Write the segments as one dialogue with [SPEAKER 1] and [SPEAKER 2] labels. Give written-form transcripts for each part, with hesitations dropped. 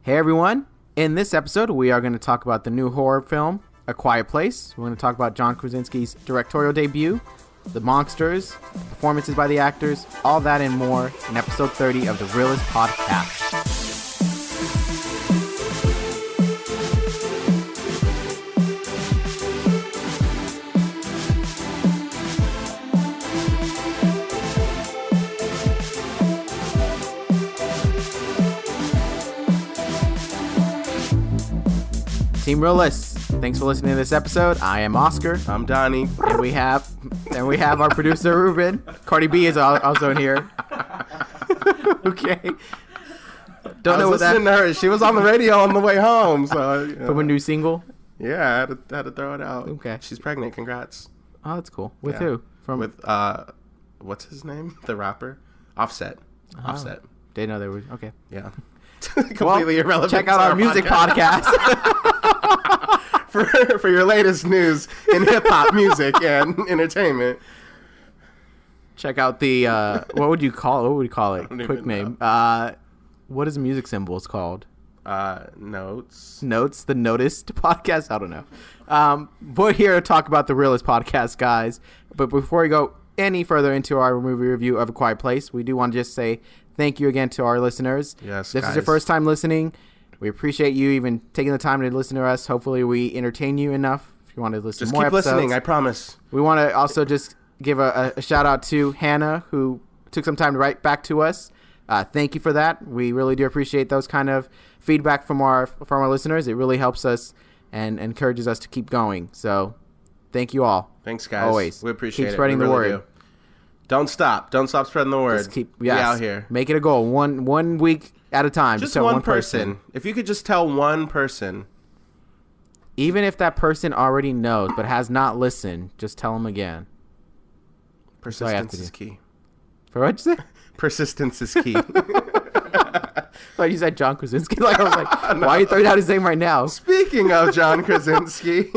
[SPEAKER 1] Hey everyone, in this episode we are going to talk about the new horror film, A Quiet Place. We're going to talk about John Krasinski's directorial debut, the monsters, performances by the actors, all that and more in episode 30 of the Reel-ists Podcast. Team Reel-ists, thanks for listening to this episode. I am Oscar.
[SPEAKER 2] I'm Donnie.
[SPEAKER 1] And we have our producer Ruben. Cardi B is also in here. Okay.
[SPEAKER 2] Don't know what that. To her. She was on the radio on the way home. So
[SPEAKER 1] from a new single.
[SPEAKER 2] Yeah, I had to throw it out.
[SPEAKER 1] Okay.
[SPEAKER 2] She's pregnant. Congrats.
[SPEAKER 1] Oh, that's cool. With who?
[SPEAKER 2] With what's his name? The rapper, Offset.
[SPEAKER 1] Oh,
[SPEAKER 2] Offset.
[SPEAKER 1] Didn't know they were. Okay.
[SPEAKER 2] Yeah. Completely irrelevant.
[SPEAKER 1] Check out our music podcast.
[SPEAKER 2] for your latest news in hip hop music and entertainment.
[SPEAKER 1] Check out the what would you call it? Quick name. What is music symbols called?
[SPEAKER 2] Notes.
[SPEAKER 1] The Noticed Podcast. I don't know. We're here to talk about the Reel-ists Podcast, guys. But before we go any further into our movie review of A Quiet Place, we do want to just say thank you again to our listeners.
[SPEAKER 2] Yes,
[SPEAKER 1] this is your first time listening. We appreciate you even taking the time to listen to us. Hopefully we entertain you enough. If you want to listen to more episodes.
[SPEAKER 2] Just keep listening, I promise.
[SPEAKER 1] We want to also just give a shout out to Hannah, who took some time to write back to us. Thank you for that. We really do appreciate those kind of feedback from our listeners. It really helps us and encourages us to keep going. So thank you all.
[SPEAKER 2] Thanks, guys.
[SPEAKER 1] Always.
[SPEAKER 2] We appreciate it.
[SPEAKER 1] Keep spreading the word.
[SPEAKER 2] Don't stop spreading the word.
[SPEAKER 1] Just keep
[SPEAKER 2] out here.
[SPEAKER 1] Make it a goal. One week at a time.
[SPEAKER 2] Just one person. If you could just tell one person.
[SPEAKER 1] Even if that person already knows but has not listened, just tell them again.
[SPEAKER 2] Persistence is key.
[SPEAKER 1] For what you say?
[SPEAKER 2] Persistence is key.
[SPEAKER 1] Like you said John Krasinski. Like I was like, why are you throwing out his name right now?
[SPEAKER 2] Speaking of John Krasinski.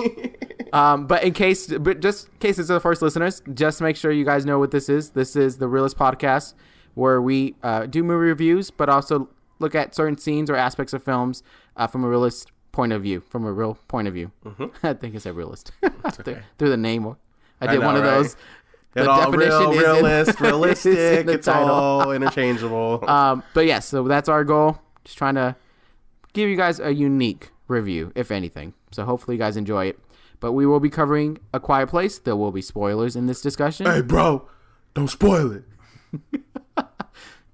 [SPEAKER 1] Just in case this is the first listeners, just make sure you guys know what this is. This is the Reel-ists Podcast, where we do movie reviews, but also look at certain scenes or aspects of films from a realist point of view, from a real point of view. Mm-hmm. I think it's a realist. Okay. Through the name. I did one of those.
[SPEAKER 2] The definition is realist, realistic. It's all interchangeable.
[SPEAKER 1] But yes, so that's our goal. Just trying to give you guys a unique review, if anything. So hopefully you guys enjoy it. But we will be covering A Quiet Place. There will be spoilers in this discussion.
[SPEAKER 2] Hey, bro, don't spoil it.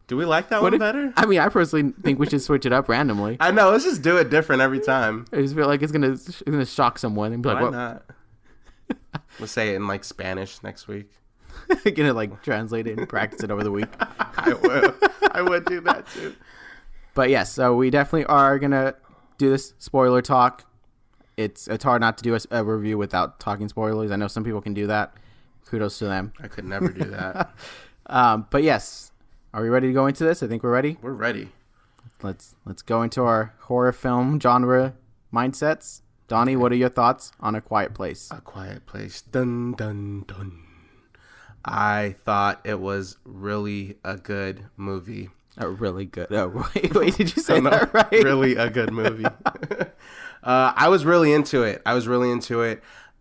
[SPEAKER 2] Do we like that one better?
[SPEAKER 1] I mean, I personally think we should switch it up randomly.
[SPEAKER 2] I know. Let's just do it different every time.
[SPEAKER 1] I just feel like it's gonna shock someone and be like,
[SPEAKER 2] "Why not?" We'll say it in like Spanish next week.
[SPEAKER 1] Gonna like translate it and practice it over the week.
[SPEAKER 2] I would do that too.
[SPEAKER 1] But yes, so we definitely are gonna do this spoiler talk. It's hard not to do a review without talking spoilers. I know some people can do that. Kudos to them.
[SPEAKER 2] I could never do that.
[SPEAKER 1] But yes, are we ready to go into this? I think we're ready.
[SPEAKER 2] We're ready.
[SPEAKER 1] Let's go into our horror film genre mindsets. Donnie, what are your thoughts on A Quiet Place?
[SPEAKER 2] A Quiet Place. Dun, dun, dun. I thought it was really a good movie.
[SPEAKER 1] Really good. Oh, wait, did you say that right?
[SPEAKER 2] Really a good movie. I was really into it.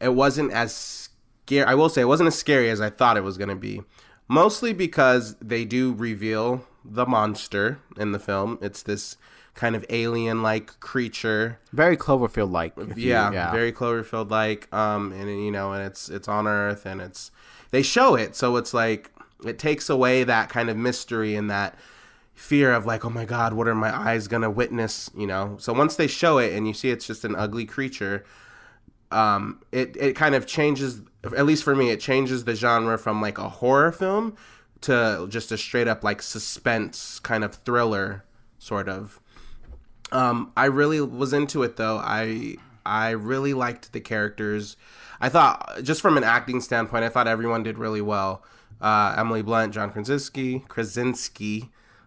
[SPEAKER 2] It wasn't as scary. I will say it wasn't as scary as I thought it was going to be. Mostly because they do reveal the monster in the film. It's this kind of alien-like creature.
[SPEAKER 1] Very Cloverfield-like.
[SPEAKER 2] Yeah, very Cloverfield-like. And it's on Earth, and they show it, so it's like it takes away that kind of mystery and that fear of like, oh my God, what are my eyes gonna witness? So once they show it and you see it's just an ugly creature, it kind of changes. At least for me, it changes the genre from like a horror film to just a straight up like suspense kind of thriller sort of. I really was into it though. I really liked the characters. I thought, just from an acting standpoint, I thought everyone did really well. Emily Blunt, John Krasinski.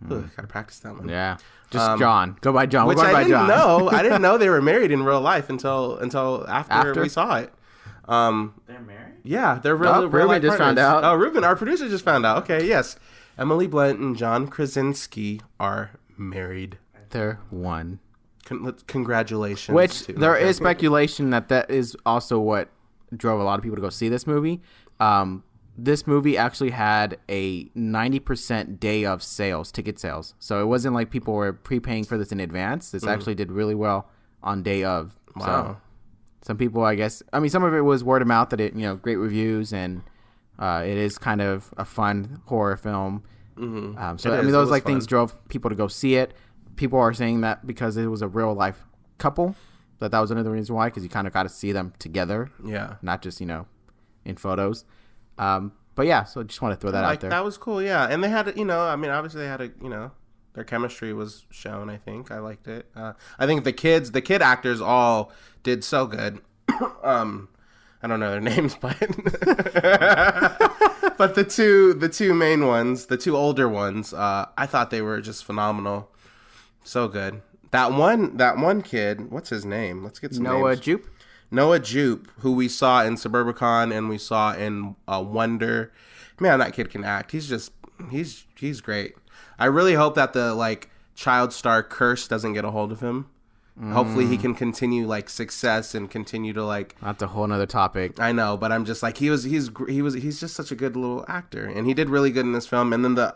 [SPEAKER 2] Gotta practice that one.
[SPEAKER 1] Yeah, just John. Go by John.
[SPEAKER 2] Which I didn't know. I didn't know they were married in real life until after we saw it.
[SPEAKER 1] They're married?
[SPEAKER 2] Yeah, they're real
[SPEAKER 1] Ruben
[SPEAKER 2] life
[SPEAKER 1] just
[SPEAKER 2] partners.
[SPEAKER 1] found out.
[SPEAKER 2] Oh, Ruben, our producer, just found out. Okay, yes. Emily Blunt and John Krasinski are married.
[SPEAKER 1] They're one.
[SPEAKER 2] Congratulations.
[SPEAKER 1] Which there is speculation that is also what drove a lot of people to go see this movie. This movie actually had a 90% day of sales, ticket sales. So it wasn't like people were prepaying for this in advance. This actually did really well on day of.
[SPEAKER 2] Wow.
[SPEAKER 1] So some people, I guess, I mean, some of it was word of mouth that it, great reviews, and it is kind of a fun horror film.
[SPEAKER 2] Mm-hmm.
[SPEAKER 1] So I mean, those like things drove people to go see it. People are saying that because it was a real life couple, that was another reason why, because you kind of got to see them together.
[SPEAKER 2] Yeah.
[SPEAKER 1] Not just, in photos. But yeah, so I just want to throw that out there.
[SPEAKER 2] That was cool, yeah. And they had, obviously they had their chemistry was shown, I think. I liked it. I think the kid actors all did so good. I don't know their names, but but the two main ones, the two older ones, I thought they were just phenomenal. So good. That one kid, what's his name? Let's get some names.
[SPEAKER 1] Jupe?
[SPEAKER 2] Noah Jupe, who we saw in Suburbicon and we saw in Wonder. Man, that kid can act. He's great. I really hope that the child star curse doesn't get a hold of him. Hopefully he can continue success and continue to
[SPEAKER 1] That's a whole nother topic.
[SPEAKER 2] I know, but I'm just he's just such a good little actor, and he did really good in this film. And then the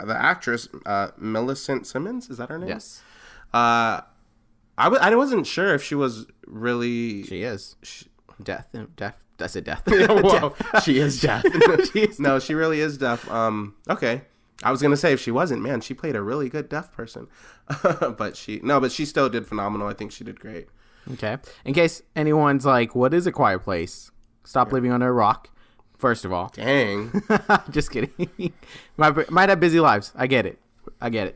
[SPEAKER 2] actress, Millicent Simmonds, is that her name?
[SPEAKER 1] Yes.
[SPEAKER 2] I wasn't sure if she was really.
[SPEAKER 1] She is. Deaf. I said deaf.
[SPEAKER 2] Whoa, she is deaf. No, she really is deaf. Okay. I was gonna say if she wasn't, man, she played a really good deaf person. but she still did phenomenal. I think she did great.
[SPEAKER 1] Okay. In case anyone's like, what is A Quiet Place? Stop living under a rock. First of all.
[SPEAKER 2] Dang.
[SPEAKER 1] Just kidding. might have busy lives. I get it.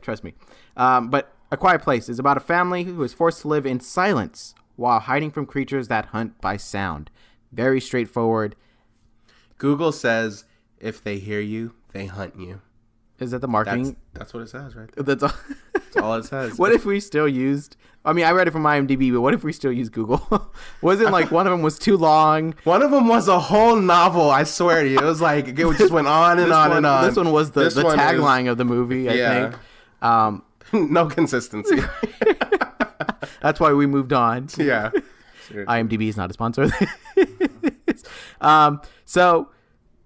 [SPEAKER 1] Trust me. But A Quiet Place is about a family who is forced to live in silence while hiding from creatures that hunt by sound. Very straightforward.
[SPEAKER 2] Google says if they hear you, they hunt you.
[SPEAKER 1] Is that the marketing?
[SPEAKER 2] That's what it says right there.
[SPEAKER 1] That's
[SPEAKER 2] all it says.
[SPEAKER 1] What if we still used... I mean, I read it from IMDb, but what if we still use Google? Wasn't one of them was too long?
[SPEAKER 2] One of them was a whole novel, I swear to you. It was it just went on and on and on.
[SPEAKER 1] This one was the tagline of the movie, I
[SPEAKER 2] think. No consistency.
[SPEAKER 1] That's why we moved on.
[SPEAKER 2] Yeah.
[SPEAKER 1] IMDb is not a sponsor. So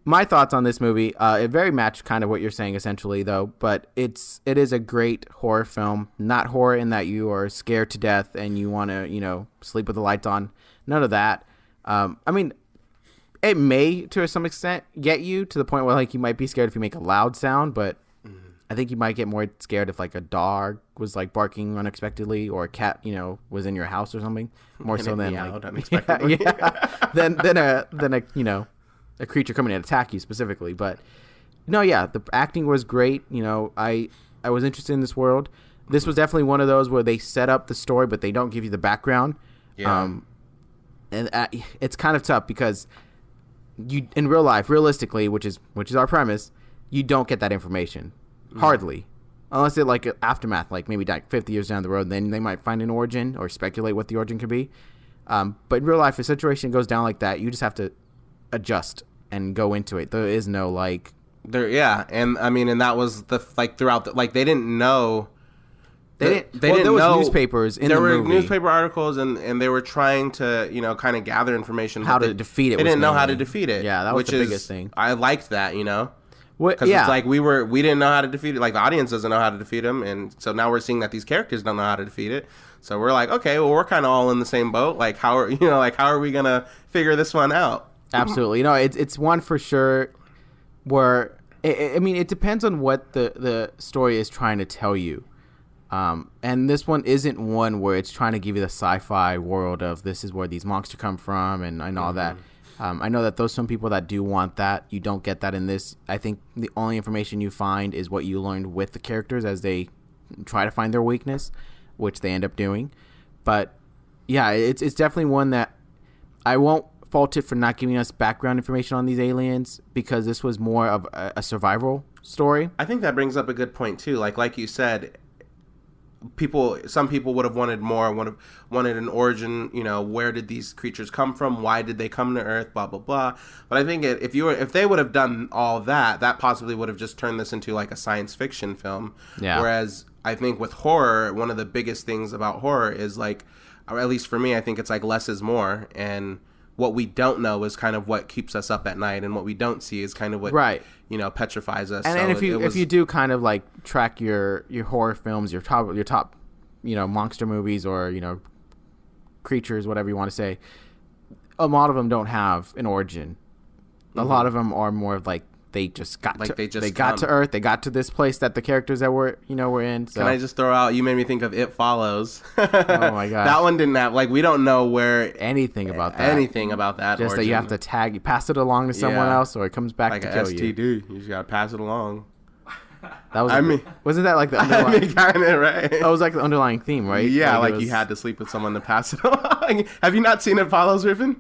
[SPEAKER 1] my thoughts on this movie, it very matched kind of what you're saying essentially though, but it is a great horror film. Not horror in that you are scared to death and you want to, sleep with the lights on. None of that. I mean, it may to some extent get you to the point where you might be scared if you make a loud sound, but I think you might get more scared if a dog was barking unexpectedly or a cat, was in your house or something. More so than
[SPEAKER 2] unexpectedly.
[SPEAKER 1] than a creature coming to attack you specifically. But no, yeah, the acting was great. I was interested in this world. This was definitely one of those where they set up the story, but they don't give you the background.
[SPEAKER 2] Yeah.
[SPEAKER 1] And it's kind of tough because you in real life, realistically, which is our premise, you don't get that information. Hardly. Unless it aftermath, maybe 50 years down the road, then they might find an origin or speculate what the origin could be. But in real life, if a situation goes down like that, you just have to adjust and go into it. There is no
[SPEAKER 2] there. Yeah. And I mean, and that was the throughout the, they didn't know. There was
[SPEAKER 1] newspapers in the movie.
[SPEAKER 2] There were newspaper articles and they were trying to, kind of gather information.
[SPEAKER 1] How to defeat it.
[SPEAKER 2] They didn't know how to defeat it.
[SPEAKER 1] Yeah, that was the biggest thing.
[SPEAKER 2] I liked that, Because
[SPEAKER 1] yeah.
[SPEAKER 2] it's we didn't know how to defeat it. The audience doesn't know how to defeat him. And so now we're seeing that these characters don't know how to defeat it. So we're okay, well, we're kind of all in the same boat. How are we going to figure this one out?
[SPEAKER 1] Absolutely. It's one for sure where, it depends on what the story is trying to tell you. And this one isn't one where it's trying to give you the sci-fi world of this is where these monsters come from and all that. I know that some people that do want that, you don't get that in this. I think the only information you find is what you learned with the characters as they try to find their weakness, which they end up doing. But yeah, it's definitely one that I won't fault it for not giving us background information on these aliens because this was more of a survival story.
[SPEAKER 2] I think that brings up a good point too. Like you said, some people would have wanted more, would have wanted an origin, where did these creatures come from? Why did they come to Earth? Blah, blah, blah. But I think if they would have done all that possibly would have just turned this into a science fiction film.
[SPEAKER 1] Yeah.
[SPEAKER 2] Whereas I think with horror, one of the biggest things about horror is like, or at least for me, I think it's like less is more, and what we don't know is kind of what keeps us up at night, and what we don't see is kind of what petrifies us.
[SPEAKER 1] And if you do kind of like track your horror films, your top monster movies, or creatures, whatever you want to say, a lot of them don't have an origin. A lot of them are more of like they just got to Earth. They got to this place that the characters that were in. So.
[SPEAKER 2] Can I just throw out? You made me think of It Follows.
[SPEAKER 1] Oh my god,
[SPEAKER 2] that one didn't have we don't know where
[SPEAKER 1] anything about that.
[SPEAKER 2] Just
[SPEAKER 1] origin. That you have to pass it along to someone else, or it comes back to kill you.
[SPEAKER 2] STD. You just gotta pass it along.
[SPEAKER 1] That was. Wasn't that like the underlying?
[SPEAKER 2] kind of right.
[SPEAKER 1] That was like the underlying theme, right?
[SPEAKER 2] Yeah, like you had to sleep with someone to pass it along. Have you not seen It Follows, Riffin?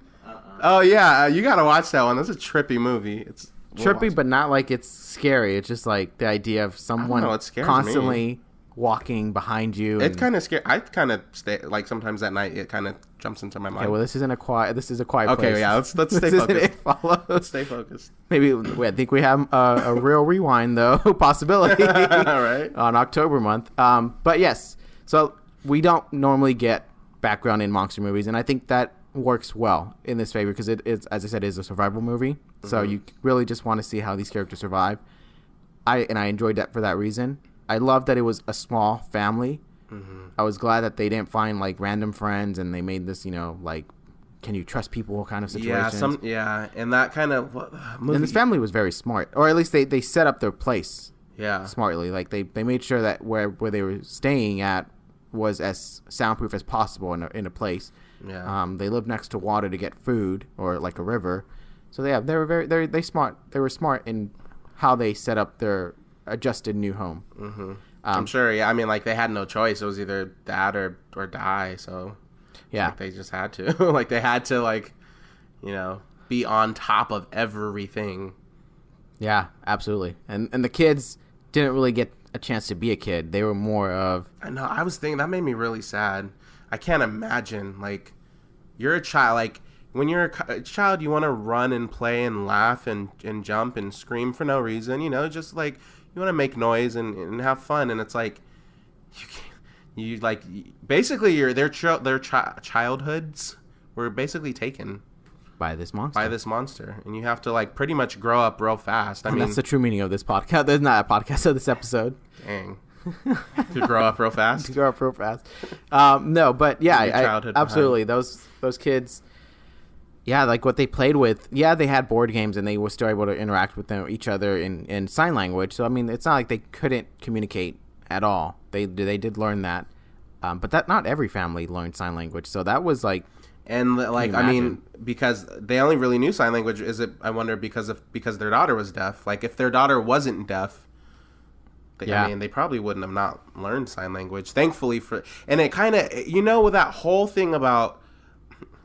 [SPEAKER 2] Oh yeah, you gotta watch that one. That's a trippy movie. It's
[SPEAKER 1] trippy, but not like it's scary. It's just like the idea of someone constantly walking behind you.
[SPEAKER 2] It's kind of scary. I kind of stay sometimes at night. It kind of jumps into my mind.
[SPEAKER 1] Okay, well, this is a quiet place.
[SPEAKER 2] Okay, yeah, let's stay focused. Let's stay focused.
[SPEAKER 1] Maybe I think we have a real rewind though possibility.
[SPEAKER 2] All right.
[SPEAKER 1] On October month. But yes, so we don't normally get background in monster movies, and I think that works well in this favor because it is, as I said, is a survival movie. Mm-hmm. So you really just want to see how these characters survive. I enjoyed that for that reason. I love that it was a small family. Mm-hmm. I was glad that they didn't find like random friends and they made this, can you trust people kind of situation.
[SPEAKER 2] And that kind of movie.
[SPEAKER 1] And this family was very smart, or at least they set up their place smartly. Like they made sure that where they were staying at was as soundproof as possible in a place. Yeah. They lived next to water to get food, or like a river. So they were smart. They were smart in how they set up their adjusted new home.
[SPEAKER 2] Mm-hmm. I'm sure. Yeah. I mean, they had no choice. It was either that or die. So yeah, they just had to. They had to be on top of everything.
[SPEAKER 1] Yeah, absolutely. And the kids didn't really get a chance to be a kid. They were more of.
[SPEAKER 2] I know. I was thinking that made me really sad. I can't imagine, you're a child, when you're a child, you want to run and play and laugh and jump and scream for no reason, just, you want to make noise and have fun, and it's basically, their childhoods were basically taken.
[SPEAKER 1] By this monster. And you have to, pretty much grow up real fast. I mean, that's the true meaning of this podcast. There's not a podcast of this episode.
[SPEAKER 2] Dang. To grow up real fast.
[SPEAKER 1] No, but yeah, absolutely. Those kids, what they played with. Yeah, they had board games and they were still able to interact with each other in sign language. So I mean, it's not like they couldn't communicate at all. They did learn that, but that not every family learned sign language. So that was
[SPEAKER 2] and I mean, because they only really knew sign language. I wonder because their daughter was deaf. If their daughter wasn't deaf. I mean, they probably wouldn't have not learned sign language. Thankfully and it kind of, with that whole thing about,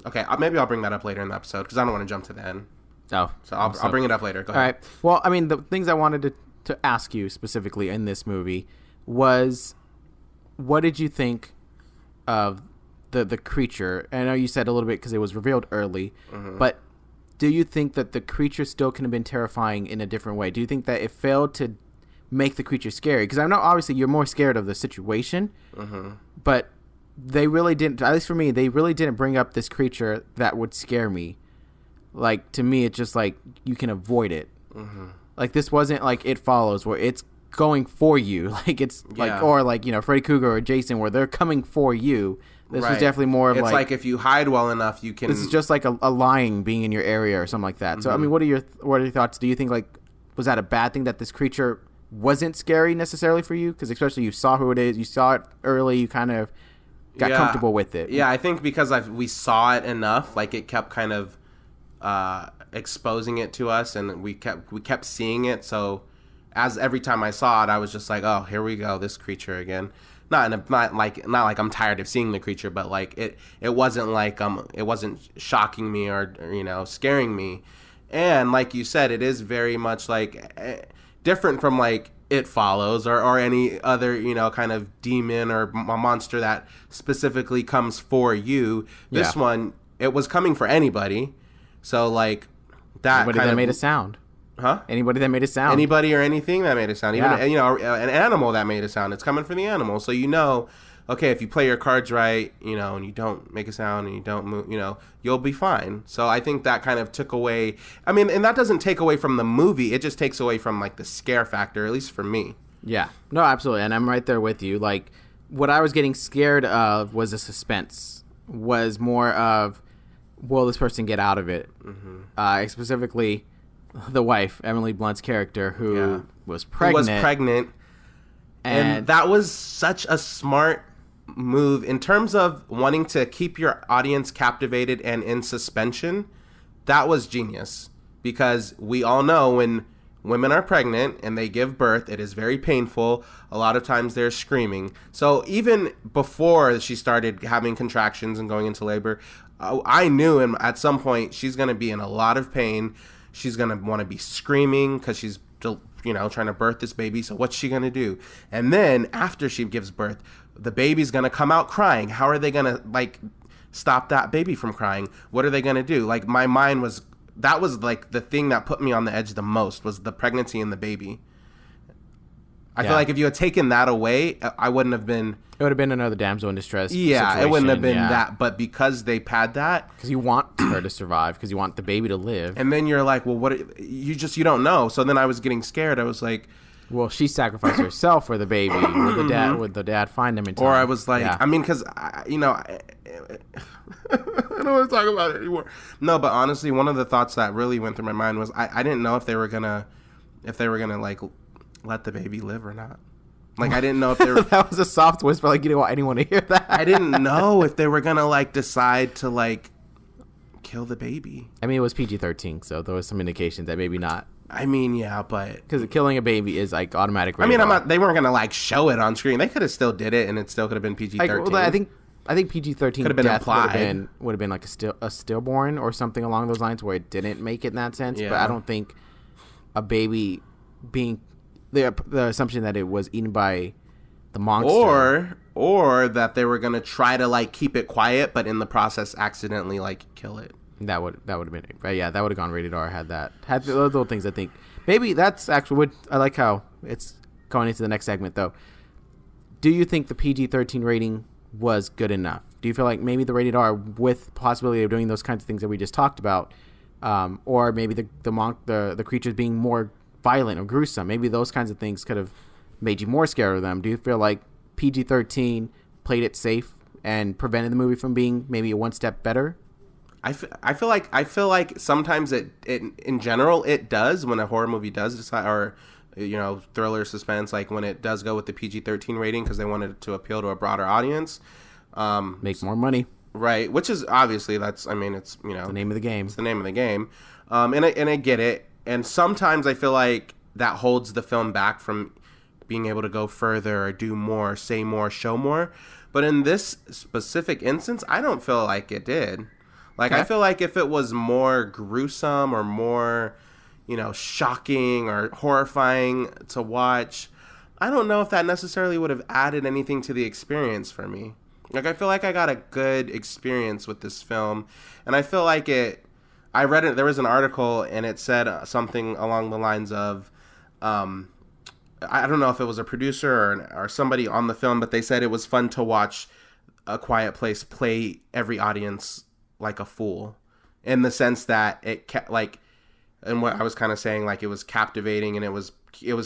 [SPEAKER 2] okay, maybe I'll bring that up later in the episode because I don't want to jump to the end.
[SPEAKER 1] Oh.
[SPEAKER 2] So I'll bring it up later. Go ahead.
[SPEAKER 1] All right. Well, I mean, the things I wanted to ask you specifically in this movie was, what did you think of the creature? I know you said a little bit because it was revealed early, but do you think that the creature still can have been terrifying in a different way? Do you think that it failed to make the creature scary? Because I know obviously you're more scared of the situation, but they really didn't, at least for me, they really didn't bring up this creature that would scare me. To me, it's just you can avoid it. This wasn't It Follows where it's going for you. Or Freddy Krueger or Jason where they're coming for you. This was definitely more of
[SPEAKER 2] it's if you hide well enough, you can.
[SPEAKER 1] This is just a lion being in your area or something like that. So I mean, what are your thoughts? Do you think was that a bad thing that this creature wasn't scary necessarily for you? Because especially you saw who it is, you saw it early, you kind of got comfortable with it.
[SPEAKER 2] Yeah, I think because we saw it enough, it kept kind of exposing it to us, and we kept seeing it. So as every time I saw it, I was just oh, here we go, this creature again. Not like I'm tired of seeing the creature, but it wasn't it wasn't shocking me or scaring me. And like you said, it is very much different from It Follows or any other kind of demon or monster that specifically comes for you. This one, it was coming for anybody. So that
[SPEAKER 1] anybody that made a sound.
[SPEAKER 2] Huh?
[SPEAKER 1] Anybody that made a sound.
[SPEAKER 2] Anybody or anything that made a sound. Even, an animal that made a sound. It's coming from the animal. So okay, if you play your cards right, and you don't make a sound and you don't move, you'll be fine. So I think that kind of took away, and that doesn't take away from the movie. It just takes away from, like, the scare factor, at least for me.
[SPEAKER 1] Yeah. No, absolutely. And I'm right there with you. Like, what I was getting scared of was the suspense. Was more of, will this person get out of it? Mm-hmm. Specifically, the wife, Emily Blunt's character, who was pregnant. And
[SPEAKER 2] that was such a smart move in terms of wanting to keep your audience captivated and in suspension. That was genius, because we all know when women are pregnant and they give birth, it is very painful. A lot of times they're screaming. So even before she started having contractions and going into labor, I knew at some point she's going to be in a lot of pain. She's going to want to be screaming because she's trying to birth this baby. So what's she going to do? And then after she gives birth, the baby's going to come out crying. How are they going to, like, stop that baby from crying? What are they going to do? Like, my mind was, that was, like, the thing that put me on the edge the most, was the pregnancy and the baby. I feel like if you had taken that away, I wouldn't have been...
[SPEAKER 1] It would have been another damsel in distress
[SPEAKER 2] situation. It wouldn't have been that. But because they pad that...
[SPEAKER 1] Because you want her to survive, because you want the baby to live.
[SPEAKER 2] And then you're like, well, what... You don't know. So then I was getting scared. I was like...
[SPEAKER 1] Well, she sacrificed herself for the baby. Would the dad find him in time?
[SPEAKER 2] Or I was like... Yeah. Because, I don't want to talk about it anymore. No, but honestly, one of the thoughts that really went through my mind was I didn't know if they were gonna like let the baby live or not. Like, I didn't know if they were...
[SPEAKER 1] That was a soft whisper, like, you didn't want anyone to hear that.
[SPEAKER 2] I didn't know if they were gonna, like, decide to, like, kill the baby.
[SPEAKER 1] It was PG-13, so there was some indications that maybe not.
[SPEAKER 2] Yeah, but...
[SPEAKER 1] Because killing a baby is, like, automatic rated.
[SPEAKER 2] They weren't gonna, like, show it on screen. They could have still did it, and it still could have been PG-13.
[SPEAKER 1] I think PG-13
[SPEAKER 2] could have been implied.
[SPEAKER 1] Would have been like a stillborn or something along those lines, where it didn't make it in that sense. Yeah. But I don't think a baby being... The assumption that it was eaten by the monster,
[SPEAKER 2] or that they were gonna try to, like, keep it quiet, but in the process accidentally, like, kill it.
[SPEAKER 1] That would have been it. But yeah, that would have gone rated R. Had those little things. I think maybe that's actually I like how it's going into the next segment though. Do you think the PG-13 rating was good enough? Do you feel like maybe the rated R, with possibility of doing those kinds of things that we just talked about, or maybe the creatures being more violent or gruesome, maybe those kinds of things could have made you more scared of them? Do you feel like PG-13 played it safe and prevented the movie from being maybe a one step better?
[SPEAKER 2] I feel like sometimes it in general it does, when a horror movie does decide, or thriller, suspense, like when it does go with the PG-13 rating because they wanted to appeal to a broader audience,
[SPEAKER 1] make more money,
[SPEAKER 2] right? Which is obviously it's
[SPEAKER 1] the name of the game.
[SPEAKER 2] It's the name of the game, and I get it. And sometimes I feel like that holds the film back from being able to go further or do more, say more, show more. But in this specific instance, I don't feel like it did. Like, okay. I feel like if it was more gruesome or more, shocking or horrifying to watch, I don't know if that necessarily would have added anything to the experience for me. Like, I feel like I got a good experience with this film. And I feel like I read it, there was an article, and it said something along the lines of, I don't know if it was a producer or somebody on the film, but they said it was fun to watch A Quiet Place play every audience like a fool, in the sense that it kept, like, and what I was kind of saying, like, it was captivating, and it was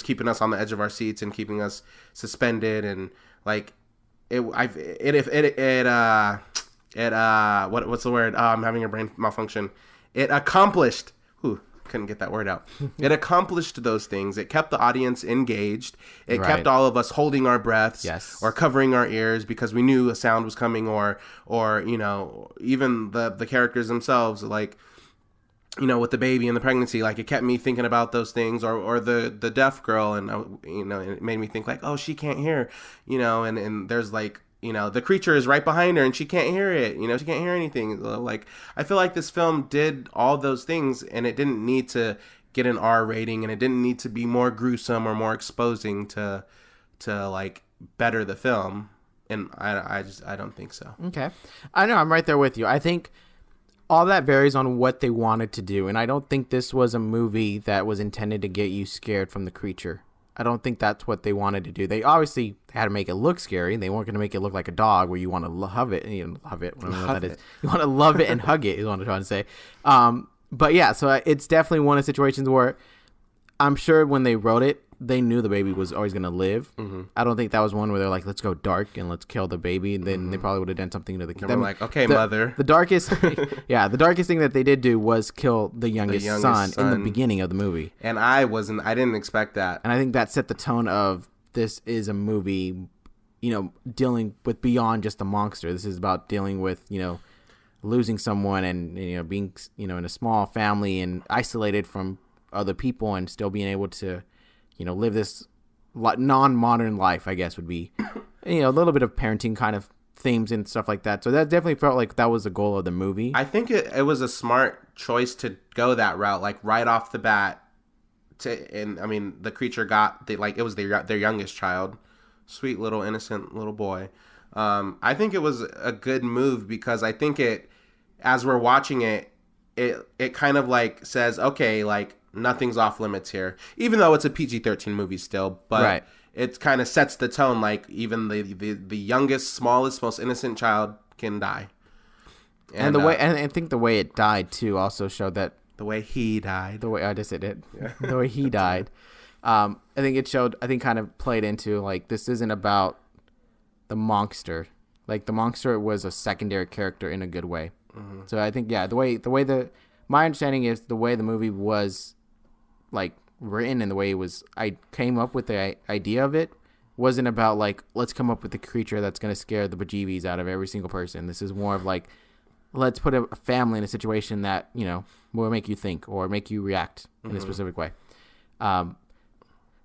[SPEAKER 2] keeping us on the edge of our seats and keeping us suspended, and, like, what's the word? I'm having a brain malfunction. It accomplished, couldn't get that word out. It accomplished those things. It kept the audience engaged. It kept all of us holding our breaths, or covering our ears because we knew a sound was coming, or even the characters themselves, like, with the baby and the pregnancy, like, it kept me thinking about those things, or the deaf girl, and it made me think, like, oh, she can't hear, and there's, like, the creature is right behind her and she can't hear it. She can't hear anything. Like, I feel like this film did all those things, and it didn't need to get an R rating, and it didn't need to be more gruesome or more exposing to like better the film. And I don't think so.
[SPEAKER 1] Okay. I know, I'm right there with you. I think all that varies on what they wanted to do. And I don't think this was a movie that was intended to get you scared from the creature. I don't think that's what they wanted to do. They obviously had to make it look scary. They weren't going to make it look like a dog where you want to love it. You know, love it. I don't know what that is. You want to love it and hug it is what I'm trying to say. But yeah, so it's definitely one of the situations where I'm sure when they wrote it, they knew the baby was always going to live. Mm-hmm. I don't think that was one where they're like, let's go dark and let's kill the baby. And then they probably would have done something to the kid.
[SPEAKER 2] They're like, okay, mother.
[SPEAKER 1] The darkest, the darkest thing that they did do was kill the youngest son in the beginning of the movie.
[SPEAKER 2] And I didn't expect that.
[SPEAKER 1] And I think that set the tone of this is a movie, you know, dealing with beyond just the monster. This is about dealing with, you know, losing someone and, you know, being, you know, in a small family and isolated from other people and still being able to, you know, live this non-modern life, I guess would be, you know, a little bit of parenting kind of themes and stuff like that. So that definitely felt like that was the goal of the movie.
[SPEAKER 2] I think it was a smart choice to go that route, like right off the bat. And I mean, the creature it was their youngest child, sweet little innocent little boy. I think it was a good move because I think as we're watching it kind of like says, okay, like nothing's off limits here, even though it's a PG-13 movie still, but right. It kind of sets the tone. Like even the youngest, smallest, most innocent child can die.
[SPEAKER 1] And the way, and I think the way it died too also showed that
[SPEAKER 2] the way he died,
[SPEAKER 1] the way I just said it, the way he died. I think it showed. I think kind of played into like this isn't about the monster. Like the monster was a secondary character in a good way. Mm-hmm. So I think my understanding is the way the movie was like written and the way I came up with the idea of it wasn't about like let's come up with a creature that's going to scare the bejeebies out of every single person. This is more of like let's put a family in a situation that, you know, will make you think or make you react in a specific way.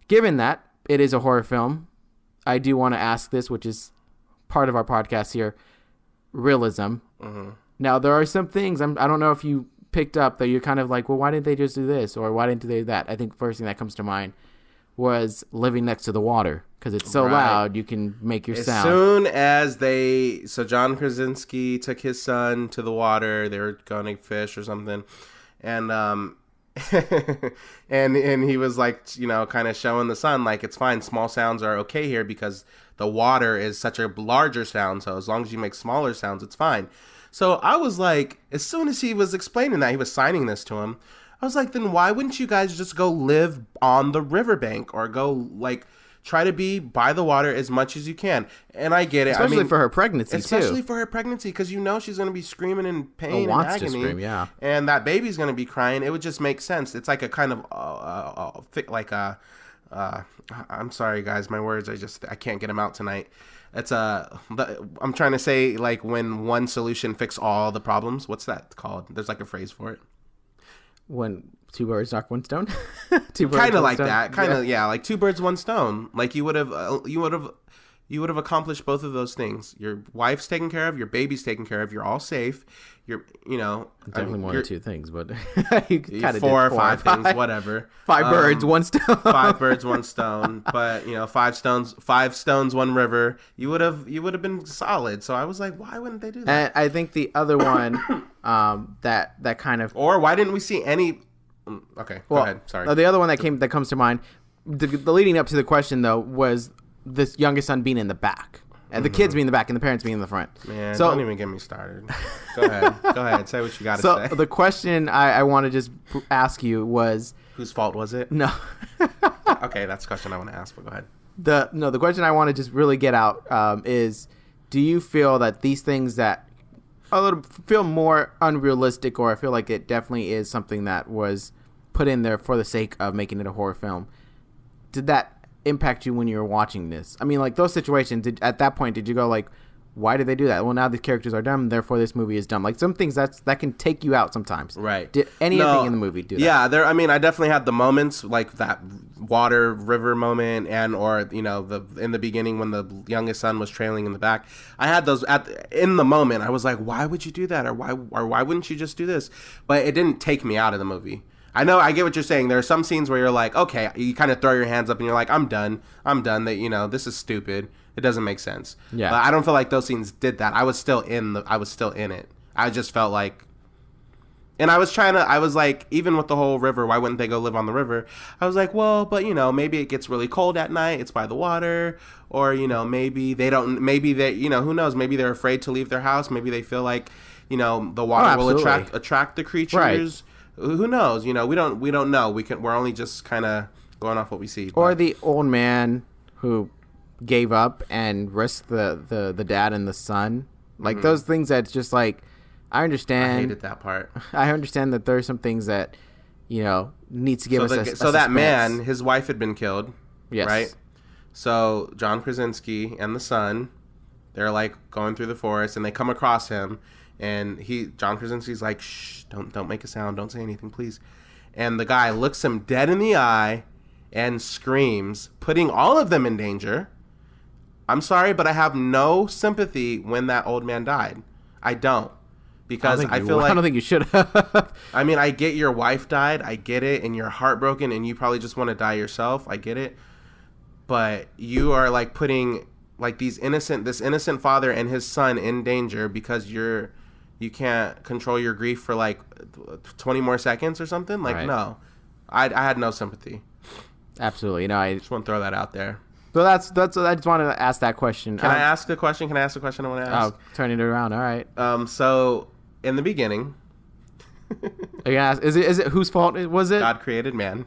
[SPEAKER 1] Given that it is a horror film, I do want to ask this, which is part of our podcast here, realism. Mm-hmm. Now, there are some things, I don't know if you picked up that you're kind of like, well, why didn't they just do this? Or why didn't they do that? I think the first thing that comes to mind was living next to the water because it's so loud you can make your sound.
[SPEAKER 2] As soon as so John Krasinski took his son to the water, they were going to fish or something, and and he was like, you know, kind of showing the son like it's fine, small sounds are okay here because the water is such a larger sound, so as long as you make smaller sounds, it's fine. So I was like, as soon as he was explaining that, he was signing this to him, I was like, then why wouldn't you guys just go live on the riverbank or go like try to be by the water as much as you can? And I get it.
[SPEAKER 1] Especially for her pregnancy,
[SPEAKER 2] especially for her pregnancy, because you know she's going to be screaming in pain and agony.
[SPEAKER 1] To scream, yeah.
[SPEAKER 2] And that baby's going to be crying. It would just make sense. It's like a kind of I'm sorry, guys. My words, I can't get them out tonight. It's I'm trying to say like when one solution fix all the problems. What's that called? There's like a phrase for it.
[SPEAKER 1] When two birds knock one stone.
[SPEAKER 2] Kind of like that. Kind of yeah. Like two birds, one stone. Like you would have accomplished both of those things. Your wife's taken care of. Your baby's taken care of. You're all safe.
[SPEAKER 1] Definitely more than two things, but
[SPEAKER 2] you kind of four or five things, whatever.
[SPEAKER 1] Five birds, one stone.
[SPEAKER 2] 5 birds, one stone. But 5 stones, one river. You would have been solid. So I was like, why wouldn't they do that?
[SPEAKER 1] And I think the other one, that kind of,
[SPEAKER 2] or why didn't we see any? Okay, go ahead. Sorry.
[SPEAKER 1] The other one that comes to mind, the leading up to the question though was this youngest son being in the back. And the kids being in the back and the parents being in the front.
[SPEAKER 2] Man, don't even get me started. Go ahead. Say what you got to say.
[SPEAKER 1] So the question I want to just ask you was...
[SPEAKER 2] Whose fault was it?
[SPEAKER 1] No.
[SPEAKER 2] Okay, that's the question I want to ask, but go ahead.
[SPEAKER 1] The question I want to just really get out is, do you feel that these things that feel more unrealistic, or I feel like it definitely is something that was put in there for the sake of making it a horror film, did that impact you when you were watching this? I mean, like those situations, at that point, did you go like, why did they do that? Well, now the characters are dumb, therefore this movie is dumb. Like some things that can take you out sometimes.
[SPEAKER 2] Right.
[SPEAKER 1] Did anything in the movie do that?
[SPEAKER 2] Yeah, I definitely had the moments like that water river moment, or in the beginning when the youngest son was trailing in the back. I had those in the moment. I was like, why would you do that, or why wouldn't you just do this? But it didn't take me out of the movie. I know, I get what you're saying. There are some scenes where you're like, okay, you kind of throw your hands up and you're like, I'm done. That this is stupid. It doesn't make sense.
[SPEAKER 1] Yeah.
[SPEAKER 2] But I don't feel like those scenes did that. I was still in it. I just felt like And I was like, even with the whole river, why wouldn't they go live on the river? I was like, well, but, maybe it gets really cold at night. It's by the water. Or, maybe they, who knows? Maybe they're afraid to leave their house. Maybe they feel like, the water will attract the creatures. Right. Who knows? We don't know. We're only just kind of going off what we see.
[SPEAKER 1] Or the old man who gave up and risked the dad and the son. Like, those things that's just like, I understand.
[SPEAKER 2] I hated that part.
[SPEAKER 1] I understand that there are some things that, needs to give us a
[SPEAKER 2] So that man, his wife had been killed.
[SPEAKER 1] Yes.
[SPEAKER 2] Right? So John Krasinski and the son, they're like going through the forest and they come across him. And John Krasinski's like, shh, don't make a sound. Don't say anything, please. And the guy looks him dead in the eye and screams, putting all of them in danger. I'm sorry, but I have no sympathy when that old man died. I don't. Because I feel like...
[SPEAKER 1] I don't think you should have.
[SPEAKER 2] I mean, I get your wife died. I get it. And you're heartbroken and you probably just want to die yourself. I get it. But you are like putting like this innocent father and his son in danger because you can't control your grief for like 20 more seconds or something. Like, right. No. I had no sympathy.
[SPEAKER 1] Absolutely. I
[SPEAKER 2] just want to throw that out there.
[SPEAKER 1] So that's I just wanted to ask that question.
[SPEAKER 2] Can I ask the question? Can I ask the question I want to ask?
[SPEAKER 1] Oh, turning it around. All right.
[SPEAKER 2] So in the beginning,
[SPEAKER 1] are you gonna ask, is it whose fault was it?
[SPEAKER 2] God created man.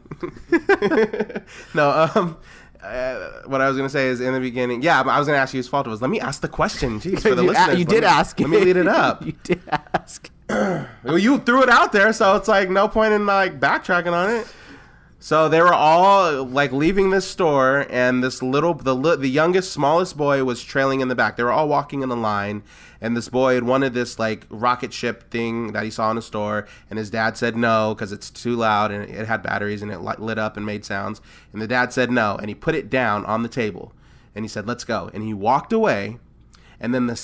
[SPEAKER 2] No. What I was gonna say is in the beginning. Yeah, I was gonna ask you whose fault it was. Let me ask the question. Jeez, for the listeners.
[SPEAKER 1] You did ask.
[SPEAKER 2] Let me lead it up.
[SPEAKER 1] You did ask.
[SPEAKER 2] Well, you threw it out there, so it's like no point in like backtracking on it. So they were all like leaving this store, and the youngest, smallest boy was trailing in the back. They were all walking in a line, and this boy had wanted this like rocket ship thing that he saw in a store, and his dad said no because it's too loud and it had batteries and it lit up and made sounds. And the dad said no, and he put it down on the table, and he said, "Let's go." And he walked away, and then the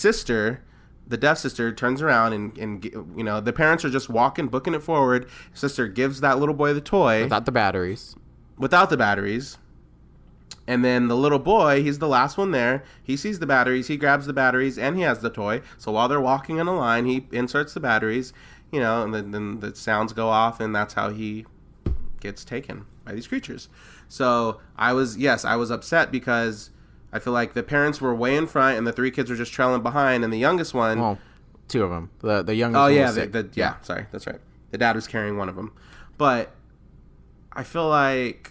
[SPEAKER 2] deaf sister turns around and the parents are just booking it forward. Sister gives that little boy the toy.
[SPEAKER 1] Without the batteries.
[SPEAKER 2] And then the little boy, he's the last one there. He sees the batteries. He grabs the batteries and he has the toy. So while they're walking in a line, he inserts the batteries, and then the sounds go off, and that's how he gets taken by these creatures. So I was upset because I feel like the parents were way in front and the three kids were just trailing behind, and the youngest one...
[SPEAKER 1] Well, two of them. The youngest
[SPEAKER 2] one.
[SPEAKER 1] Oh, yeah.
[SPEAKER 2] Sorry. That's right. The dad was carrying one of them. But I feel like...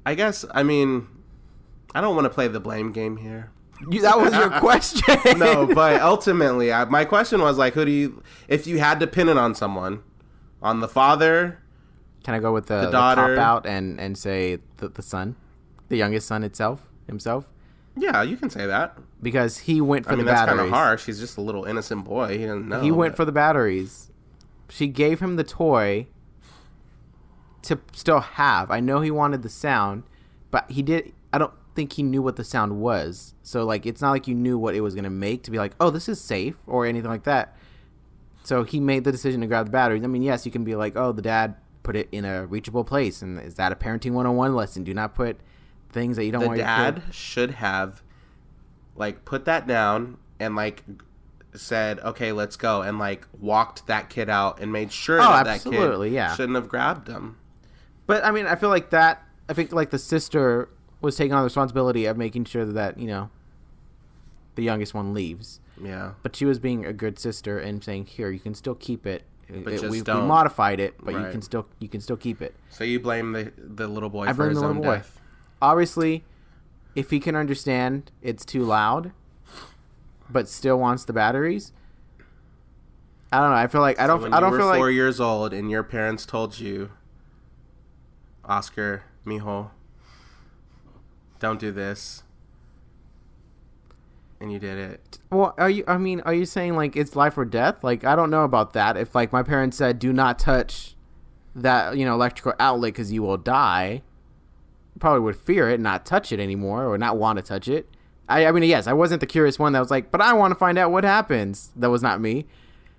[SPEAKER 2] I don't want to play the blame game here.
[SPEAKER 1] That was your question.
[SPEAKER 2] No, but ultimately, my question was like, if you had to pin it on someone, on the father...
[SPEAKER 1] Can I go with the
[SPEAKER 2] daughter,
[SPEAKER 1] cop out and say the son? The youngest son himself?
[SPEAKER 2] Yeah, you can say that.
[SPEAKER 1] Because he went for the
[SPEAKER 2] that's
[SPEAKER 1] batteries.
[SPEAKER 2] Kind of harsh. He's just a little innocent boy. He doesn't know.
[SPEAKER 1] He went for the batteries. She gave him the toy to still have. I know he wanted the sound, but I don't think he knew what the sound was. So, like, it's not like you knew what it was going to make to be like, oh, this is safe or anything like that. So he made the decision to grab the batteries. I mean, yes, you can be like, oh, the dad put it in a reachable place. And is that a parenting 101 lesson? Do not put things that you don't want your kid.
[SPEAKER 2] The dad should have like put that down and like said, okay, let's go, and like walked that kid out and made sure that kid shouldn't have grabbed him.
[SPEAKER 1] But I mean, I think like the sister was taking on the responsibility of making sure that the youngest one leaves.
[SPEAKER 2] Yeah.
[SPEAKER 1] But she was being a good sister and saying, here, you can still keep it.
[SPEAKER 2] But
[SPEAKER 1] we modified it, but
[SPEAKER 2] right.
[SPEAKER 1] you can still keep it.
[SPEAKER 2] So you blame the little boy
[SPEAKER 1] for
[SPEAKER 2] his own death.
[SPEAKER 1] Obviously, if he can understand it's too loud, but still wants the batteries, I don't know. I feel like I don't feel like
[SPEAKER 2] when you were 4 years old and your parents told you, Oscar, mijo, don't do this, and you did it.
[SPEAKER 1] Well, are you saying like it's life or death? Like, I don't know about that. If like my parents said, do not touch that electrical outlet because you will die, probably would fear it and not touch it anymore or not want to touch it. I mean, yes, I wasn't the curious one that was like, but I want to find out what happens. That was not me.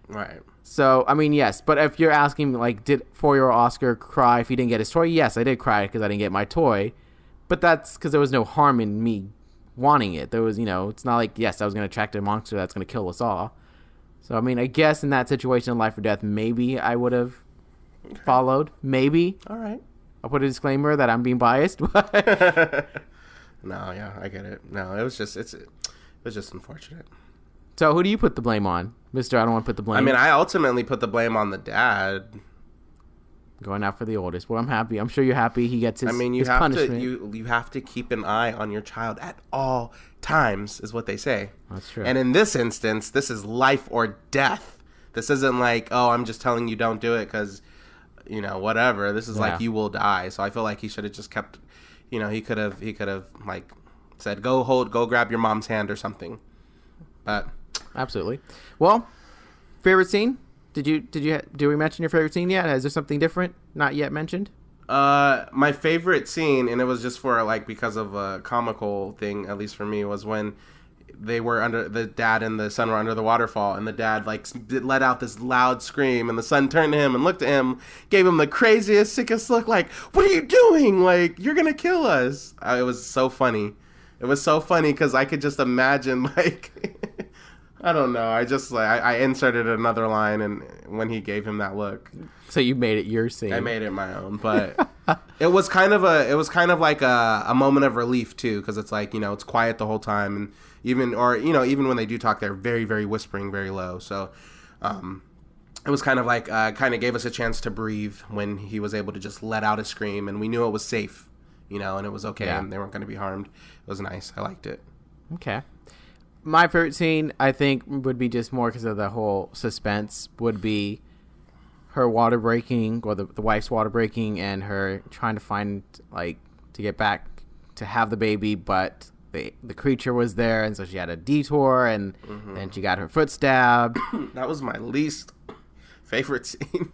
[SPEAKER 2] Right.
[SPEAKER 1] So, I mean, yes, but if you're asking, like, did 4-year-old Oscar cry if he didn't get his toy? Yes, I did cry because I didn't get my toy. But that's because there was no harm in me wanting it. There was, it's not like, yes, I was going to attract a monster that's going to kill us all. So, I mean, I guess in that situation, life or death, maybe I would have followed. Maybe.
[SPEAKER 2] All right.
[SPEAKER 1] I'll put a disclaimer that I'm being biased. But
[SPEAKER 2] No, yeah, I get it. No, it was just unfortunate.
[SPEAKER 1] So, who do you put the blame on? Mister, I don't want to put the blame.
[SPEAKER 2] I mean, I ultimately put the blame on the dad.
[SPEAKER 1] Going out for the oldest. Well, I'm happy. I'm sure you're happy he gets his,
[SPEAKER 2] you
[SPEAKER 1] his
[SPEAKER 2] have
[SPEAKER 1] punishment.
[SPEAKER 2] you have to keep an eye on your child at all times, is what they say.
[SPEAKER 1] That's true.
[SPEAKER 2] And in this instance, this is life or death. This isn't like, oh, I'm just telling you don't do it because, whatever. This is like you will die. So I feel like he should have just kept, he could have like said, go grab your mom's hand or something. But
[SPEAKER 1] absolutely. Well, favorite scene? Did we mention your favorite scene yet? Is there something different not yet mentioned?
[SPEAKER 2] My favorite scene, and it was just for like because of a comical thing, at least for me, was when the dad and the son were under the waterfall, and the dad like let out this loud scream, and the son turned to him and looked at him, gave him the craziest, sickest look, like, "What are you doing? Like, you're gonna kill us!" It was so funny. It was so funny because I could just imagine like. I don't know. I just I inserted another line, and when he gave him that look,
[SPEAKER 1] so you made it your scene.
[SPEAKER 2] I made it my own, but it was kind of like a moment of relief too, because it's like it's quiet the whole time, and even when they do talk, they're very, very whispering, very low. So it was kind of like kind of gave us a chance to breathe when he was able to just let out a scream, and we knew it was safe, and it was okay, and they weren't going to be harmed. It was nice. I liked it.
[SPEAKER 1] Okay. My favorite scene, I think, would be just more because of the whole suspense, would be her water breaking, or the wife's water breaking, and her trying to find, like, to get back to have the baby, but the creature was there, and so she had a detour, and then she got her foot stabbed.
[SPEAKER 2] That was my least favorite scene.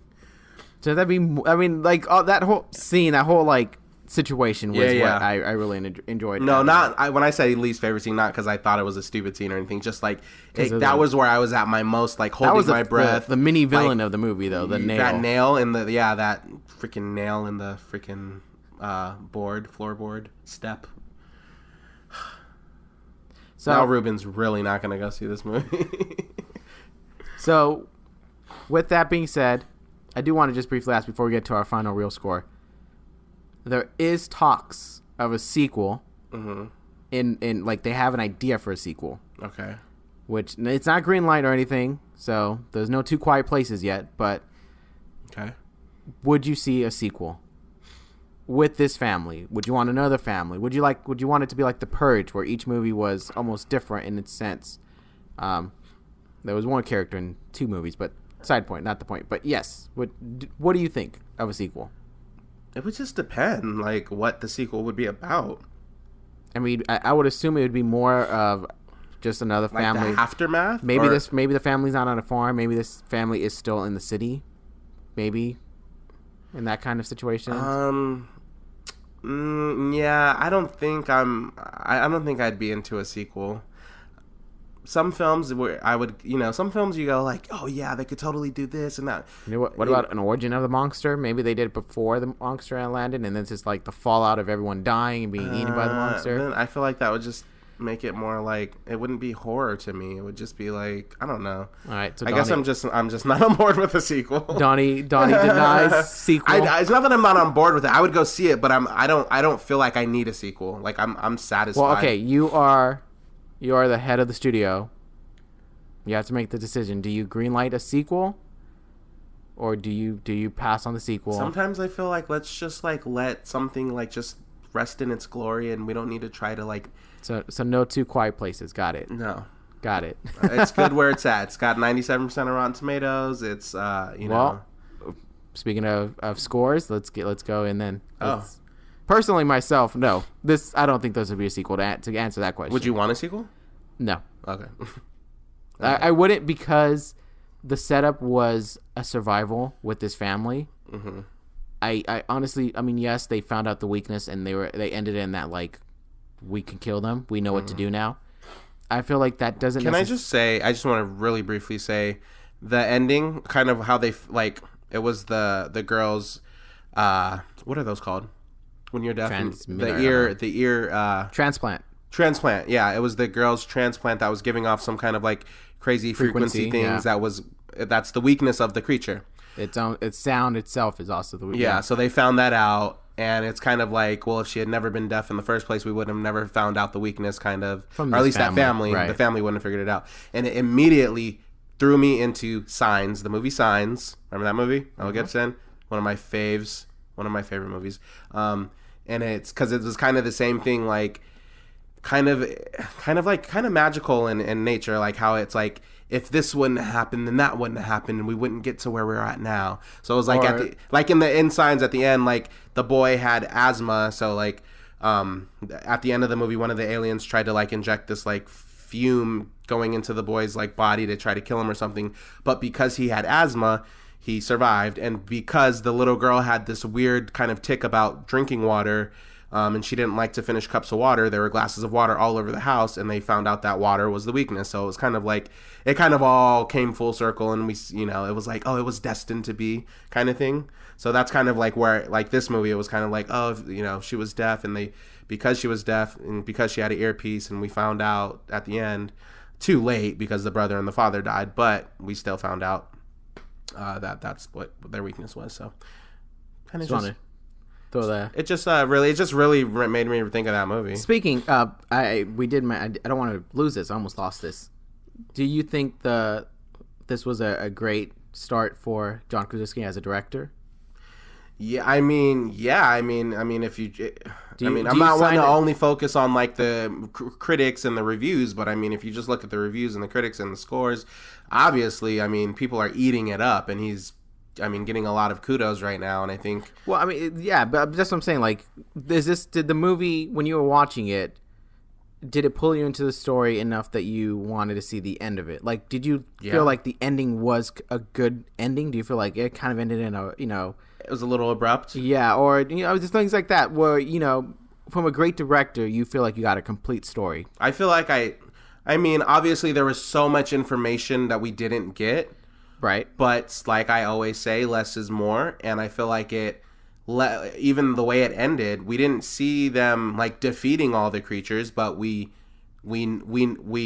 [SPEAKER 1] So that'd be, I mean, like, that whole scene, that whole, like, situation was what I really enjoyed.
[SPEAKER 2] No, when I say least favorite scene, not because I thought it was a stupid scene or anything, just like that was where I was at my most, like holding my breath.
[SPEAKER 1] The mini villain of the movie, though, the nail.
[SPEAKER 2] That nail in that freaking nail in the freaking floorboard step. So now Ruben's really not going to go see this movie.
[SPEAKER 1] So, with that being said, I do want to just briefly ask before we get to our final real score. There is talks of a sequel. In like they have an idea for a sequel.
[SPEAKER 2] Okay.
[SPEAKER 1] Which it's not green light or anything, so there's no Too Quiet Places yet. But
[SPEAKER 2] okay,
[SPEAKER 1] would you see a sequel with this family? Would you want another family? Would you want it to be like The Purge, where each movie was almost different in its sense? There was one character in two movies, but side point, not the point. But yes, what do you think of a sequel?
[SPEAKER 2] It would just depend, like, what the sequel would be about.
[SPEAKER 1] I mean, I would assume it would be more of just another family.
[SPEAKER 2] Like the aftermath?
[SPEAKER 1] Maybe the family's not on a farm. Maybe this family is still in the city. Maybe in that kind of situation.
[SPEAKER 2] Yeah, I don't think I'd be into a sequel. Some films where I would, some films you go like, oh yeah, they could totally do this and that.
[SPEAKER 1] What about an origin of the monster? Maybe they did it before the monster landed, and then it's just like the fallout of everyone dying and being eaten by the monster.
[SPEAKER 2] Then I feel like that would just make it more like, it wouldn't be horror to me. It would just be like, I don't know.
[SPEAKER 1] All right, so
[SPEAKER 2] I guess I'm just not on board with a sequel.
[SPEAKER 1] Donnie denies sequel.
[SPEAKER 2] It's not that I'm not on board with it. I would go see it, but I don't feel like I need a sequel. Like I'm satisfied.
[SPEAKER 1] Well, okay, you are the head of the studio. You have to make the decision. Do you greenlight a sequel, or do you pass on the sequel?
[SPEAKER 2] Sometimes I feel like let's just like let something like just rest in its glory, and we don't need to try to like.
[SPEAKER 1] So no Too Quiet Places. Got it.
[SPEAKER 2] No.
[SPEAKER 1] Got it.
[SPEAKER 2] It's good where it's at. It's got 97% of Rotten Tomatoes. It's
[SPEAKER 1] Well, speaking of scores, let's go and then. Personally, myself, no. I don't think this would be a sequel to answer that question.
[SPEAKER 2] Would you want a sequel?
[SPEAKER 1] No.
[SPEAKER 2] Okay.
[SPEAKER 1] I wouldn't, because the setup was a survival with this family. Mm-hmm. I honestly, I mean, yes, they found out the weakness, and they ended in that, like, we can kill them. We know what to do now. I feel like that doesn't.
[SPEAKER 2] Can I just say? I just want to really briefly say, the ending, kind of how they like. It was the girls. What are those called? When you're deaf, the ear transplant. Transplant. Yeah, it was the girl's transplant that was giving off some kind of like crazy frequency things. That's the weakness of the creature.
[SPEAKER 1] Its sound itself is also the weakness.
[SPEAKER 2] Yeah, so they found that out, and it's kind of like, well, if she had never been deaf in the first place, we would have never found out the weakness, kind of, or at least that family, right. The family wouldn't have figured it out, and it immediately threw me into Signs, the movie Signs. Remember that movie? Mel Gibson, one of my faves, one of my favorite movies. And it's because it was kind of the same thing, like kind of magical in nature, like how it's like, if this wouldn't happen, then that wouldn't happen, and we wouldn't get to where we're at now. So it was like in Signs at the end, like the boy had asthma, so like at the end of the movie, one of the aliens tried to like inject this like fume going into the boy's like body to try to kill him or something, but because he had asthma, he survived, and because the little girl had this weird kind of tic about drinking water, and she didn't like to finish cups of water, there were glasses of water all over the house, and they found out that water was the weakness. So it was kind of like, it kind of all came full circle, and we, you know, it was like, oh, it was destined to be kind of thing. So that's kind of like where, like this movie, it was kind of like, oh, you know, she was deaf, and because she was deaf and because she had an earpiece, and we found out at the end, too late because the brother and the father died, but we still found out that's what their weakness was. So kind of just throw that. It just really made me think of that movie.
[SPEAKER 1] Speaking, I don't want to lose this. I almost lost this. Do you think this was a great start for John Krasinski as a director?
[SPEAKER 2] I mean, if you, I'm not wanting to only focus on like the critics and the reviews, but I mean, if you just look at the reviews and the critics and the scores, obviously, I mean, people are eating it up, and he's, getting a lot of kudos right now, and I think. Well,
[SPEAKER 1] I mean, yeah, but that's what I'm saying. Like, did the movie, when you were watching it, did it pull you into the story enough that you wanted to see the end of it? Like, did you feel like the ending was a good ending? Do you feel like it kind of ended in a,
[SPEAKER 2] it was a little abrupt?
[SPEAKER 1] Yeah, or, just things like that where, from a great director, you feel like you got a complete story.
[SPEAKER 2] I feel like obviously there was so much information that we didn't get.
[SPEAKER 1] Right.
[SPEAKER 2] But like I always say, less is more. And I feel like even the way it ended, we didn't see them like defeating all the creatures, but we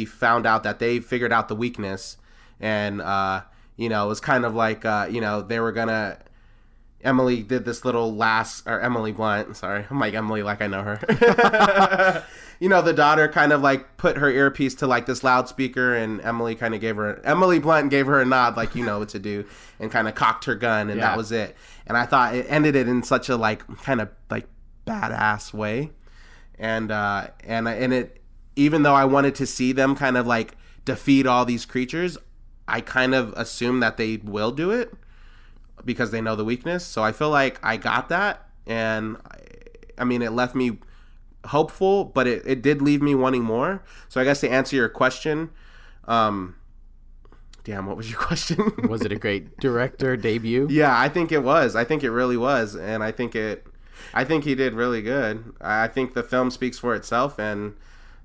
[SPEAKER 2] found out that they figured out the weakness. And, it was kind of like, they were going to... Emily did this little Emily Blunt, sorry. I'm like Emily like I know her. The daughter kind of like put her earpiece to like this loudspeaker, and Emily Blunt gave her a nod like, you know what to do, and kind of cocked her gun, and that was it. And I thought it ended it in such a like kind of like badass way. And it, even though I wanted to see them kind of like defeat all these creatures, I kind of assume that they will do it, because they know the weakness. So I feel like I got that, and it left me hopeful, but it did leave me wanting more. So I guess to answer your question, what was your question?
[SPEAKER 1] Was it a great director debut?
[SPEAKER 2] Yeah, I think it was. I think it really was, and I think he did really good. I think the film speaks for itself, and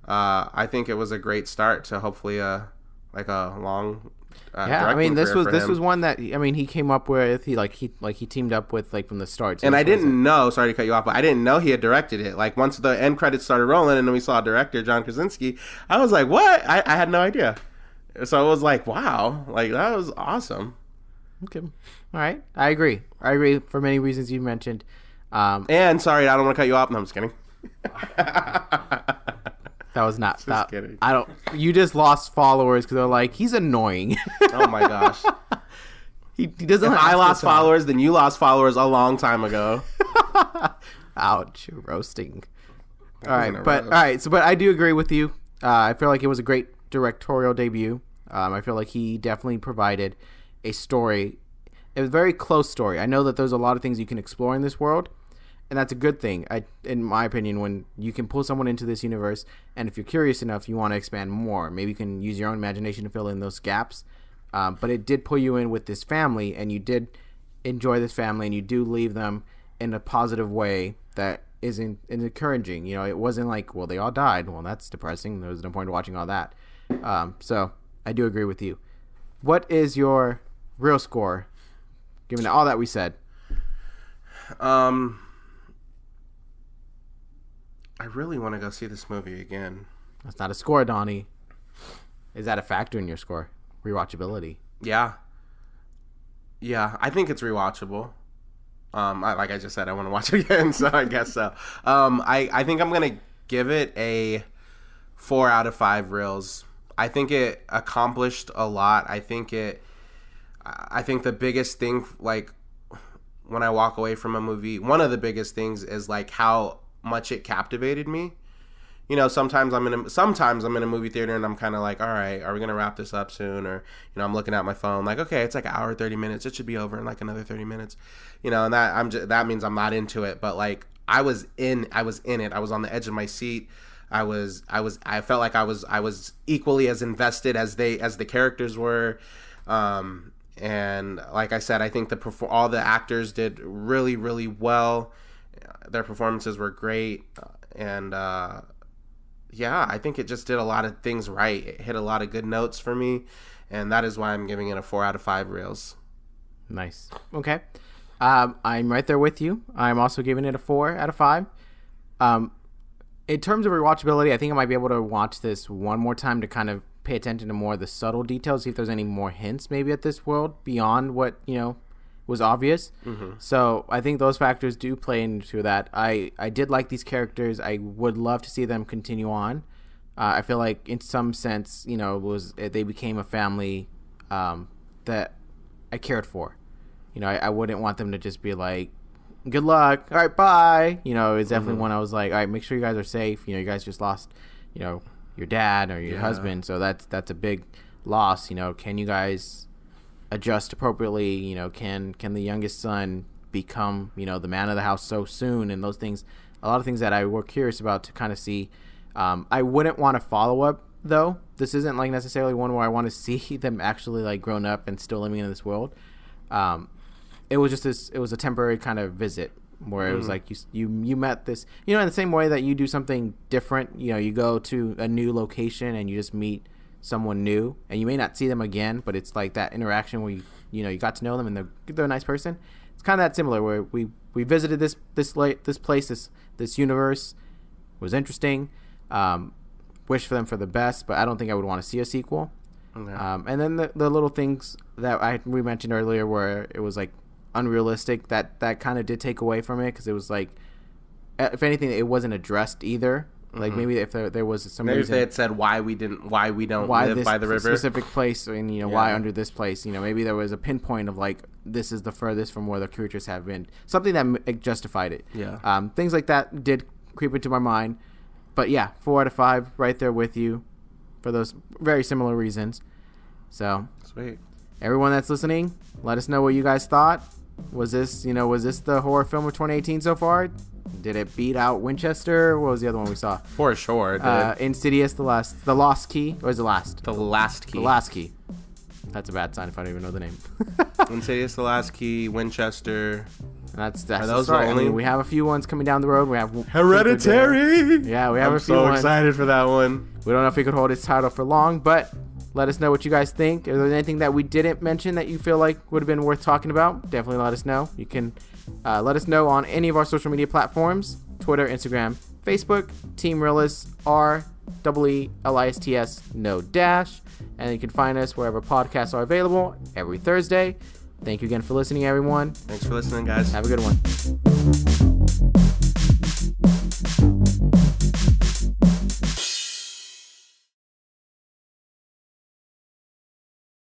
[SPEAKER 2] I think it was a great start to hopefully a long.
[SPEAKER 1] This was one that he came up with. He teamed up with like from the start. So
[SPEAKER 2] and I didn't know. Sorry to cut you off, but I didn't know he had directed it. Like once the end credits started rolling, and then we saw director John Krasinski, I was like, "What?" I had no idea. So I was like, "Wow!" Like that was awesome.
[SPEAKER 1] Okay, all right, I agree for many reasons you mentioned.
[SPEAKER 2] And sorry, I don't want to cut you off. No, I'm just kidding.
[SPEAKER 1] That was not. Just kidding. You just lost followers because they're like, he's annoying.
[SPEAKER 2] Oh my gosh.
[SPEAKER 1] He doesn't.
[SPEAKER 2] If I lost followers, then you lost followers a long time ago.
[SPEAKER 1] Ouch, roasting. All right. So, but I do agree with you. I feel like it was a great directorial debut. I feel like he definitely provided a story. It was a very close story. I know that there's a lot of things you can explore in this world. And that's a good thing, in my opinion, when you can pull someone into this universe, and if you're curious enough, you want to expand more. Maybe you can use your own imagination to fill in those gaps. But it did pull you in with this family, and you did enjoy this family, and you do leave them in a positive way that is encouraging. It wasn't like, well, they all died. Well, that's depressing. There was no point in watching all that. So I do agree with you. What is your real score, given all that we said?
[SPEAKER 2] I really want to go see this movie again.
[SPEAKER 1] That's not a score, Donnie. Is that a factor in your score? Rewatchability.
[SPEAKER 2] Yeah. Yeah, I think it's rewatchable. Like I just said, I want to watch it again, so I guess so. I think I'm going to give it a 4 out of 5 reels. I think it accomplished a lot. I think the biggest thing, like, when I walk away from a movie, one of the biggest things is, like, how much it captivated me. You know, sometimes I'm in a movie theater and I'm kind of like, all right, are we going to wrap this up soon? Or, you know, I'm looking at my phone like, okay, it's like an hour, 30 minutes. It should be over in like another 30 minutes. You know, and that means I'm not into it. But like, I was in it. I was on the edge of my seat. I felt like I was equally as invested as the characters were. And like I said, I think all the actors did really, really well. Their performances were great. And, yeah, I think it just did a lot of things right. It hit a lot of good notes for me, and that is why I'm giving it a 4 out of 5 reels.
[SPEAKER 1] Nice. Okay. I'm right there with you. I'm also giving it a 4 out of 5. In terms of rewatchability, I think I might be able to watch this one more time to kind of pay attention to more of the subtle details, see if there's any more hints maybe at this world beyond what, you know, was obvious. Mm-hmm. So I think those factors do play into that. I did like these characters. I would love to see them continue on. I feel like in some sense, you know, they became a family that I cared for. You know, I wouldn't want them to just be like, good luck, all right, bye. You know, it's definitely one I was like, all right, make sure you guys are safe. You know, you guys just lost, you know, your dad or your husband, so that's a big loss. You know, can you guys adjust appropriately? You know, can the youngest son become, you know, the man of the house so soon? And those things, a lot of things that I were curious about to kind of see. I wouldn't want to follow up though. This isn't like necessarily one where I want to see them actually like grown up and still living in this world. It was just it was a temporary kind of visit where it was like you met this, you know, in the same way that you do something different. You know, you go to a new location and you just meet someone new, and you may not see them again, but it's like that interaction where you got to know them and they're a nice person. It's kind of that similar where we visited this place, this universe. It was interesting. Wish for them for the best, but I don't think I would want to see a sequel. Okay. And then the little things that we mentioned earlier where it was like unrealistic, that kind of did take away from it, because it was like, if anything, it wasn't addressed either. Like maybe if there was some reason,
[SPEAKER 2] if they had said why we don't live by the river,
[SPEAKER 1] specific place, and you know why under this place, you know, maybe there was a pinpoint of like, this is the furthest from where the creatures have been, something that justified it. Yeah. Things like that did creep into my mind, but yeah, 4 out of 5, right there with you, for those very similar reasons. So
[SPEAKER 2] sweet.
[SPEAKER 1] Everyone that's listening, let us know what you guys thought. Was this the horror film of 2018 so far? Did it beat out Winchester? What was the other one we saw?
[SPEAKER 2] For sure.
[SPEAKER 1] Insidious, The Lost Key. Or is it Last?
[SPEAKER 2] The Last Key.
[SPEAKER 1] The Last Key. That's a bad sign if I don't even know the name.
[SPEAKER 2] Insidious, The Last Key, Winchester.
[SPEAKER 1] And that's are those the only? I mean, we have a few ones coming down the road. We have
[SPEAKER 2] Hereditary.
[SPEAKER 1] Yeah, we have a few.
[SPEAKER 2] I'm so excited for that one.
[SPEAKER 1] We don't know if we could hold its title for long, but let us know what you guys think. Is there anything that we didn't mention that you feel like would have been worth talking about? Definitely let us know. You can let us know on any of our social media platforms: Twitter, Instagram, Facebook, Team Reel-ists, REELists, no dash. And you can find us wherever podcasts are available every Thursday. Thank you again for listening, everyone.
[SPEAKER 2] Thanks for listening, guys.
[SPEAKER 1] Have a good one.